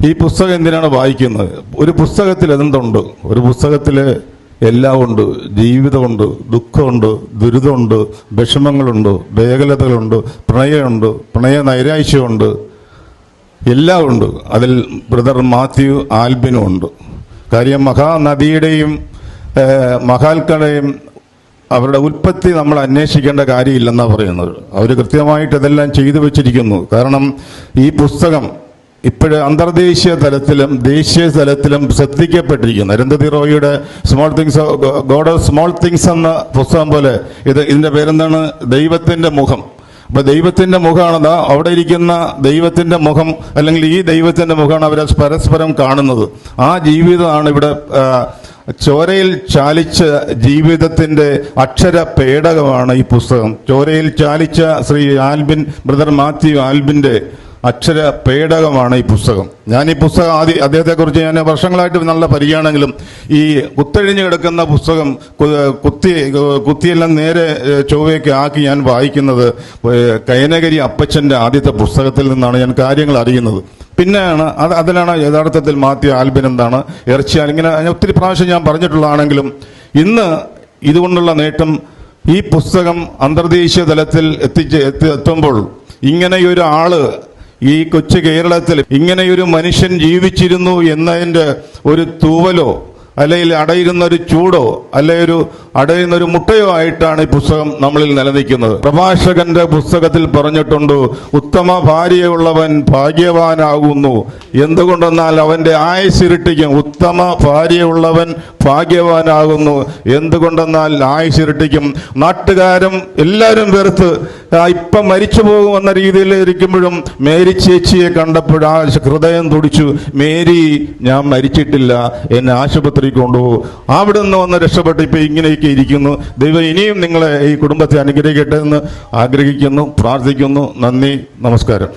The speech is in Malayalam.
ഈ പുസ്തകം എന്തിനാണ് വായിക്കുന്നത്? ഒരു പുസ്തകത്തിൽ എന്തുണ്ട്? ഒരു പുസ്തകത്തിൽ എല്ലാം ഉണ്ട്. ജീവിതമുണ്ട്, ദുഃഖമുണ്ട്, ദുരിതമുണ്ട്, വിഷമങ്ങളുണ്ട്, വേഗലതകളുണ്ട്, പ്രണയമുണ്ട്, പ്രണയ നൈരാശ്യമുണ്ട്, എല്ലാം ഉണ്ട്. അതിൽ ബ്രദർ മാത്യു ആൽബിനും ഉണ്ട്. കാര്യം മഹാനദിയുടെയും മഹാൽക്കടയും അവരുടെ ഉൽപ്പത്തി നമ്മൾ അന്വേഷിക്കേണ്ട കാര്യമില്ലെന്നാണ് പറയുന്നത്. അവർ കൃത്യമായിട്ട് ഇതെല്ലാം ചെയ്തു വെച്ചിരിക്കുന്നു. കാരണം ഈ പുസ്തകം ഇപ്പോഴ് അന്തർദേശീയ തലത്തിലും ദേശീയ തലത്തിലും ശ്രദ്ധിക്കപ്പെട്ടിരിക്കുന്നു. അരുന്ധതി റോയിയുടെ small things, god of small things എന്ന പുസ്തകം പോലെ ഇതിന്റെ പേരെന്താണ്? ദൈവത്തിന്റെ മുഖം. അപ്പൊ ദൈവത്തിന്റെ മുഖമാണ് അവിടെ ഇരിക്കുന്ന ദൈവത്തിന്റെ മുഖം, അല്ലെങ്കിൽ ഈ ദൈവത്തിന്റെ മുഖമാണ് അവരെ പരസ്പരം കാണുന്നത്. ആ ജീവിതമാണ് ഇവിടെ ചോരയിൽ ചാലിച്ച ജീവിതത്തിന്റെ അക്ഷര പേടകമാണ് ഈ പുസ്തകം. ചോരയിൽ ചാലിച്ച ശ്രീ ആൽബിൻ, ബ്രദർ മാത്യു ആൽബിന്റെ അക്ഷര പേടകമാണ് ഈ പുസ്തകം. ഞാൻ ഈ പുസ്തകം അദ്ദേഹത്തെക്കുറിച്ച് ഞാൻ വർഷങ്ങളായിട്ട് നല്ല പരിചയമാണെങ്കിലും ഈ കുത്തഴിഞ്ഞു കിടക്കുന്ന പുസ്തകം കുത്തിയെല്ലാം നേരെ ചൊവ്വയൊക്കെ ആക്കി ഞാൻ വായിക്കുന്നത് കൈനകരി അപ്പച്ചൻ്റെ ആദ്യത്തെ പുസ്തകത്തിൽ നിന്നാണ് ഞാൻ കാര്യങ്ങൾ അറിയുന്നത്. പിന്നെയാണ് അതിലാണ് യഥാർത്ഥത്തിൽ മാത്യു ആൽബിൻ എന്താണ്, ഇറച്ചിയാൽ, ഇങ്ങനെ ഒത്തിരി പ്രാവശ്യം ഞാൻ പറഞ്ഞിട്ടുള്ളതാണെങ്കിലും ഇന്ന് ഇതുകൊണ്ടുള്ള നേട്ടം, ഈ പുസ്തകം അന്തർദേശീയ തലത്തിൽ എത്തുമ്പോൾ ഇങ്ങനെയൊരു ആള് ഈ കൊച്ചു കേരളത്തിൽ ഇങ്ങനെയൊരു മനുഷ്യൻ ജീവിച്ചിരുന്നു എന്നതിൻ്റെ ഒരു തൂവലോ അല്ലെങ്കിൽ അടയിരുന്ന ഒരു ചൂടോ അല്ലെങ്കിൽ അടയുന്ന ഒരു മുട്ടയോ ആയിട്ടാണ് ഈ പുസ്തകം നമ്മളിൽ നിലനിൽക്കുന്നത്. പ്രഭാഷകന്റെ പുസ്തകത്തിൽ പറഞ്ഞിട്ടുണ്ട്, ഉത്തമ ഭാര്യയുള്ളവൻ ഭാഗ്യവാനാകുന്നു. എന്തുകൊണ്ടെന്നാൽ അവന്റെ ആയുസ്സിരട്ടിക്കും. ഉത്തമ ഭാര്യയുള്ളവൻ ഭാഗ്യവാനാകുന്നു. എന്തുകൊണ്ടെന്നാൽ ആയുസ്സിരട്ടിക്കും. നാട്ടുകാരും എല്ലാവരും വെറുത്ത് ഇപ്പം മരിച്ചു പോകുമെന്ന രീതിയിൽ ഇരിക്കുമ്പോഴും മേരി ചേച്ചിയെ കണ്ടപ്പോൾ ആ ഹൃദയം തുടിച്ചു. മേരി, ഞാൻ മരിച്ചിട്ടില്ല, എന്നെ ആശുപത്രി കൊണ്ടുപോകും. അവിടെ നിന്ന് വന്ന് രക്ഷപ്പെട്ട് ഇപ്പൊ ഇങ്ങനെയൊക്കെ ഇരിക്കുന്നു. ദൈവം ഇനിയും നിങ്ങളെ ഈ കുടുംബത്തെ അനുഗ്രഹിക്കട്ടെ എന്ന് ആഗ്രഹിക്കുന്നു, പ്രാർത്ഥിക്കുന്നു. നന്ദി, നമസ്കാരം.